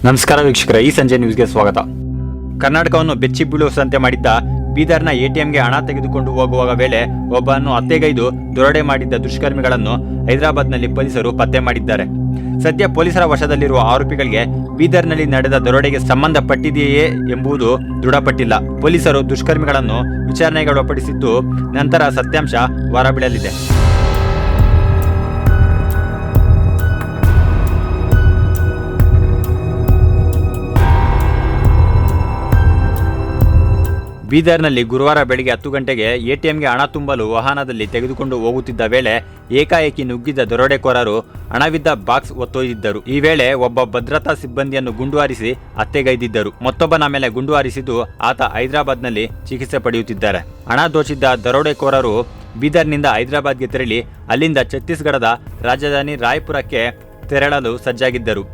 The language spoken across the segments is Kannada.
ನಮಸ್ಕಾರ ವೀಕ್ಷಕರೇ, ಈ ಸಂಜೆ ನ್ಯೂಸ್ಗೆ ಸ್ವಾಗತ. ಕರ್ನಾಟಕವನ್ನು ಬೆಚ್ಚಿ ಬೀಳುವಂತೆ ಮಾಡಿದ್ದ ಬೀದರ್ನ ಎಟಿಎಂಗೆ ಹಣ ತೆಗೆದುಕೊಂಡು ಹೋಗುವ ವೇಳೆ ಒಬ್ಬನನ್ನು ಹತ್ಯೆಗೈದು ದರೋಡೆ ಮಾಡಿದ್ದ ದುಷ್ಕರ್ಮಿಗಳನ್ನು ಹೈದರಾಬಾದ್ನಲ್ಲಿ ಪೊಲೀಸರು ಪತ್ತೆ ಮಾಡಿದ್ದಾರೆ. ಸದ್ಯ ಪೊಲೀಸರ ವಶದಲ್ಲಿರುವ ಆರೋಪಿಗಳಿಗೆ ಬೀದರ್ನಲ್ಲಿ ನಡೆದ ದರೋಡೆಗೆ ಸಂಬಂಧಪಟ್ಟಿದೆಯೇ ಎಂಬುದು ದೃಢಪಟ್ಟಿಲ್ಲ. ಪೊಲೀಸರು ದುಷ್ಕರ್ಮಿಗಳನ್ನು ವಿಚಾರಣೆಗೊಳಪಡಿಸಿದ್ದು ನಂತರ ಸತ್ಯಾಂಶ ಹೊರಬೀಳಲಿದೆ. ಬೀದರ್ನಲ್ಲಿ ಗುರುವಾರ ಬೆಳಗ್ಗೆ 10 ಗಂಟೆಗೆ ಎಟಿಎಂಗೆ ಹಣ ತುಂಬಲು ವಾಹನದಲ್ಲಿ ತೆಗೆದುಕೊಂಡು ಹೋಗುತ್ತಿದ್ದ ವೇಳೆ ಏಕಾಏಕಿ ನುಗ್ಗಿದ್ದ ದರೋಡೆಕೋರರು ಹಣವಿದ್ದ ಬಾಕ್ಸ್ ಒತ್ತೊಯ್ದಿದ್ದರು. ಈ ವೇಳೆ ಒಬ್ಬ ಭದ್ರತಾ ಸಿಬ್ಬಂದಿಯನ್ನು ಗುಂಡು ಹಾರಿಸಿ ಹತ್ಯೆಗೈದಿದ್ದರು. ಮತ್ತೊಬ್ಬನ ಮೇಲೆ ಗುಂಡು ಹಾರಿಸಿದ್ದು ಆತ ಹೈದರಾಬಾದ್ನಲ್ಲಿ ಚಿಕಿತ್ಸೆ ಪಡೆಯುತ್ತಿದ್ದಾರೆ. ಹಣ ದೋಚಿದ್ದ ದರೋಡೆಕೋರರು ಬೀದರ್ನಿಂದ ಹೈದರಾಬಾದ್ಗೆ ತೆರಳಿ ಅಲ್ಲಿಂದ ಛತ್ತೀಸ್ಗಢದ ರಾಜಧಾನಿ ರಾಯ್ಪುರಕ್ಕೆ ತೆರಳಲು ಸಜ್ಜಾಗಿದ್ದರು.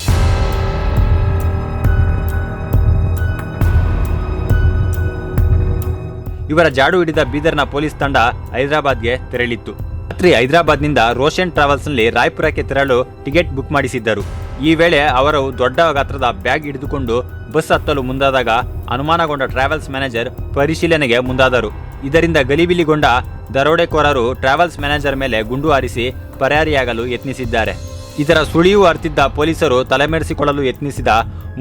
ಇವರ ಜಾಡು ಹಿಡಿದ ಬೀದರ್ನ ಪೊಲೀಸ್ ತಂಡ ಹೈದರಾಬಾದ್ಗೆ ತೆರಳಿತ್ತು. ರಾತ್ರಿ ಹೈದರಾಬಾದ್ನಿಂದ ರೋಷನ್ ಟ್ರಾವೆಲ್ಸ್ನಲ್ಲಿ ರಾಯ್ಪುರಕ್ಕೆ ತೆರಳಲು ಟಿಕೆಟ್ ಬುಕ್ ಮಾಡಿಸಿದ್ದರು. ಈ ವೇಳೆ ಅವರು ದೊಡ್ಡ ಗಾತ್ರದ ಬ್ಯಾಗ್ ಹಿಡಿದುಕೊಂಡು ಬಸ್ ಹತ್ತಲು ಮುಂದಾದಾಗ ಅನುಮಾನಗೊಂಡ ಟ್ರಾವೆಲ್ಸ್ ಮ್ಯಾನೇಜರ್ ಪರಿಶೀಲನೆಗೆ ಮುಂದಾದರು. ಇದರಿಂದ ಗಲಿಬಿಲಿಗೊಂಡ ದರೋಡೆಕೋರರು ಟ್ರಾವೆಲ್ಸ್ ಮ್ಯಾನೇಜರ್ ಮೇಲೆ ಗುಂಡು ಹಾರಿಸಿ ಪರಾರಿಯಾಗಲು ಯತ್ನಿಸಿದ್ದಾರೆ. ಇದರ ಸುಳಿವು ಅರ್ತಿದ್ದ ಪೊಲೀಸರು ತಲೆಮರೆಸಿಕೊಳ್ಳಲು ಯತ್ನಿಸಿದ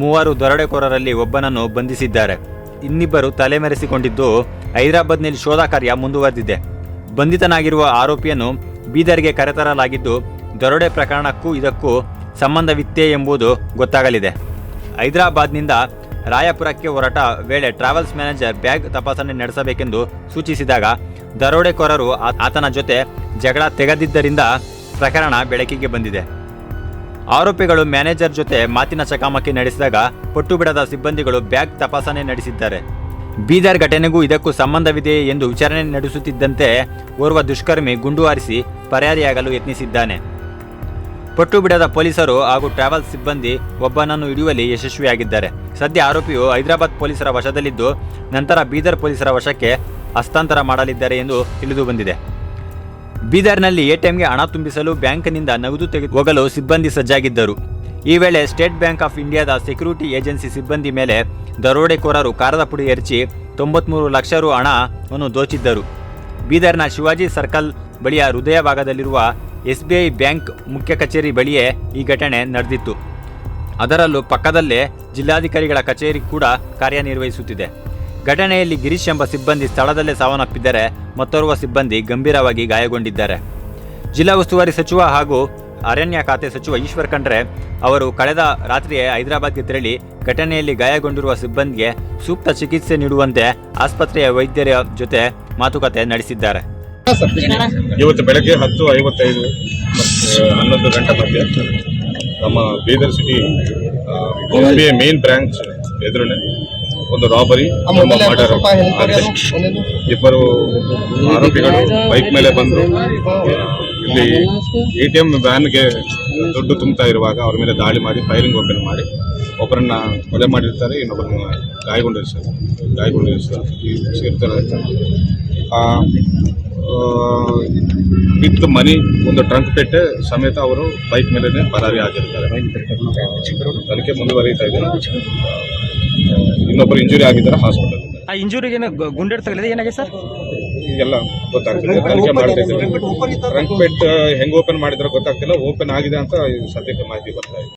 3 ದರೋಡೆಕೋರರಲ್ಲಿ ಒಬ್ಬನನ್ನು ಬಂಧಿಸಿದ್ದಾರೆ. ಇನ್ನಿಬ್ಬರು ತಲೆಮರೆಸಿಕೊಂಡಿದ್ದು ಹೈದರಾಬಾದ್ನಲ್ಲಿ ಶೋಧ ಕಾರ್ಯ ಮುಂದುವರೆದಿದೆ. ಬಂಧಿತನಾಗಿರುವ ಆರೋಪಿಯನ್ನು ಬೀದರ್ಗೆ ಕರೆತರಲಾಗಿದ್ದು ದರೋಡೆ ಪ್ರಕರಣಕ್ಕೂ ಇದಕ್ಕೂ ಸಂಬಂಧವಿತ್ತೇ ಎಂಬುದು ಗೊತ್ತಾಗಲಿದೆ. ಹೈದರಾಬಾದ್ನಿಂದ ರಾಯಪುರಕ್ಕೆ ಹೊರಟ ವೇಳೆ ಟ್ರಾವೆಲ್ಸ್ ಮ್ಯಾನೇಜರ್ ಬ್ಯಾಗ್ ತಪಾಸಣೆ ನಡೆಸಬೇಕೆಂದು ಸೂಚಿಸಿದಾಗ ದರೋಡೆಕೋರರು ಆತನ ಜೊತೆ ಜಗಳ ತೆಗೆದಿದ್ದರಿಂದ ಪ್ರಕರಣ ಬೆಳಕಿಗೆ ಬಂದಿದೆ. ಆರೋಪಿಗಳು ಮ್ಯಾನೇಜರ್ ಜೊತೆ ಮಾತಿನ ಚಕಮಕಿ ನಡೆಸಿದಾಗ ಪಟ್ಟು ಬಿಡದ ಸಿಬ್ಬಂದಿಗಳು ಬ್ಯಾಗ್ ತಪಾಸಣೆ ನಡೆಸಿದ್ದಾರೆ. ಬೀದರ್ ಘಟನೆಗೂ ಇದಕ್ಕೂ ಸಂಬಂಧವಿದೆ ಎಂದು ವಿಚಾರಣೆ ನಡೆಸುತ್ತಿದ್ದಂತೆ ಓರ್ವ ದುಷ್ಕರ್ಮಿ ಗುಂಡು ಹಾರಿಸಿ ಪರಾರಿಯಾಗಲು ಯತ್ನಿಸಿದ್ದಾನೆ. ಪಟ್ಟು ಬಿಡದ ಪೊಲೀಸರು ಹಾಗೂ ಟ್ರಾವೆಲ್ಸ್ ಸಿಬ್ಬಂದಿ ಒಬ್ಬನನ್ನು ಹಿಡಿಯುವಲ್ಲಿ ಯಶಸ್ವಿಯಾಗಿದ್ದಾರೆ. ಸದ್ಯ ಆರೋಪಿಯು ಹೈದರಾಬಾದ್ ಪೊಲೀಸರ ವಶದಲ್ಲಿದ್ದು ನಂತರ ಬೀದರ್ ಪೊಲೀಸರ ವಶಕ್ಕೆ ಹಸ್ತಾಂತರ ಮಾಡಲಿದ್ದಾರೆ ಎಂದು ತಿಳಿದು ಬಂದಿದೆ. ಬೀದರ್ನಲ್ಲಿ ಎಟಿಎಂಗೆ ಹಣ ತುಂಬಿಸಲು ಬ್ಯಾಂಕ್ನಿಂದ ನಗದು ತೆಗೆದು ಹೋಗಲು ಸಿಬ್ಬಂದಿ ಸಜ್ಜಾಗಿದ್ದರು. ಈ ವೇಳೆ ಸ್ಟೇಟ್ ಬ್ಯಾಂಕ್ ಆಫ್ ಇಂಡಿಯಾದ ಸೆಕ್ಯೂರಿಟಿ ಏಜೆನ್ಸಿ ಸಿಬ್ಬಂದಿ ಮೇಲೆ ದರೋಡೆಕೋರರು ಕಾರದ ಪುಡಿ ಎರಚಿ 93 ಲಕ್ಷ ರು ಹಣವನ್ನು ದೋಚಿದ್ದರು. ಬೀದರ್ನ ಶಿವಾಜಿ ಸರ್ಕಲ್ ಬಳಿಯ ಹೃದಯ ಭಾಗದಲ್ಲಿರುವ SBI ಬ್ಯಾಂಕ್ ಮುಖ್ಯ ಕಚೇರಿ ಬಳಿಯೇ ಈ ಘಟನೆ ನಡೆದಿತ್ತು. ಅದರಲ್ಲೂ ಪಕ್ಕದಲ್ಲೇ ಜಿಲ್ಲಾಧಿಕಾರಿಗಳ ಕಚೇರಿ ಕೂಡ ಕಾರ್ಯನಿರ್ವಹಿಸುತ್ತಿದೆ. ಘಟನೆಯಲ್ಲಿ ಗಿರೀಶ್ ಎಂಬ ಸಿಬ್ಬಂದಿ ಸ್ಥಳದಲ್ಲೇ ಸಾವನ್ನಪ್ಪಿದ್ದರೆ ಮತ್ತೋರ್ವ ಸಿಬ್ಬಂದಿ ಗಂಭೀರವಾಗಿ ಗಾಯಗೊಂಡಿದ್ದಾರೆ. ಜಿಲ್ಲಾ ಉಸ್ತುವಾರಿ ಸಚಿವ ಹಾಗೂ ಅರಣ್ಯ ಖಾತೆ ಸಚಿವ ಈಶ್ವರ್ ಖಂಡ್ರೆ ಅವರು ಕಳೆದ ರಾತ್ರಿಯೇ ಹೈದರಾಬಾದ್ಗೆ ತೆರಳಿ ಘಟನೆಯಲ್ಲಿ ಗಾಯಗೊಂಡಿರುವ ಸಿಬ್ಬಂದಿಗೆ ಸೂಕ್ತ ಚಿಕಿತ್ಸೆ ನೀಡುವಂತೆ ಆಸ್ಪತ್ರೆಯ ವೈದ್ಯರ ಜೊತೆ ಮಾತುಕತೆ ನಡೆಸಿದ್ದಾರೆ. ಇವತ್ತು ಬೆಳಗ್ಗೆ 10:55 11 ಗಂಟೆ ಮಧ್ಯೆ ನಮ್ಮ Bidar city SBI main branch ಎದುರುನೆ ಒಂದು ರಾಬರಿ ಮರ್ಡರ್ ಆಗಿದೆ. ಇಬ್ಬರು ಆರೋಪಿಗಳು ಬೈಕ್ ಮೇಲೆ ಬಂದು ಇಲ್ಲಿ ATM ವ್ಯಾನ್ಗೆ ದುಡ್ಡು ತುಂಬ್ತಾ ಇರುವಾಗ ಅವ್ರ ಮೇಲೆ ದಾಳಿ ಮಾಡಿ ಫೈರಿಂಗ್ ಓಪನ್ ಮಾಡಿ ಒಬ್ಬರನ್ನ ಕೊಲೆ ಮಾಡಿರ್ತಾರೆ, ಇನ್ನೊಬ್ಬರನ್ನ ಗಾಯಗೊಂಡಿರ್ತಾರೆ. ವಿತ್ ಮನಿ ಒಂದು ಟ್ರಂಕ್ ಪೆಟ್ಟೆ ಸಮೇತ ಅವರು ಬೈಕ್ ಮೇಲೆ ಪರಾರಿ ಆಗಿರ್ತಾರೆ. ತನಿಖೆ ಮುಂದುವರಿತಾ ಇದೆ. ಇನ್ನೊಬ್ಬರು ಇಂಜುರಿ ಆಗಿದ್ದಾರೆ ಹಾಸ್ಪಿಟಲ್. ಆ ಇಂಜುರಿಗೆ ಗುಂಡೆಡ್ ತಗಲಿದೆ, ಏನಾಗಿದೆ ಸರ್? ಎಲ್ಲ ಗೊತ್ತಾಗ್ತಿದೆ, ತನಿಖೆ ಮಾಡ್ತಾ ಇದ್ದೀವಿ. ಟ್ರಂಕ್ ಪೆಟ್ ಹೆಂಗ್ ಓಪನ್ ಮಾಡಿದ್ರೆ ಗೊತ್ತಾಗ್ತಿಲ್ಲ, ಓಪನ್ ಆಗಿದೆ ಅಂತ ಸದ್ಯಕ್ಕೆ ಮಾಹಿತಿ ಬರ್ತಾ ಇದೆ.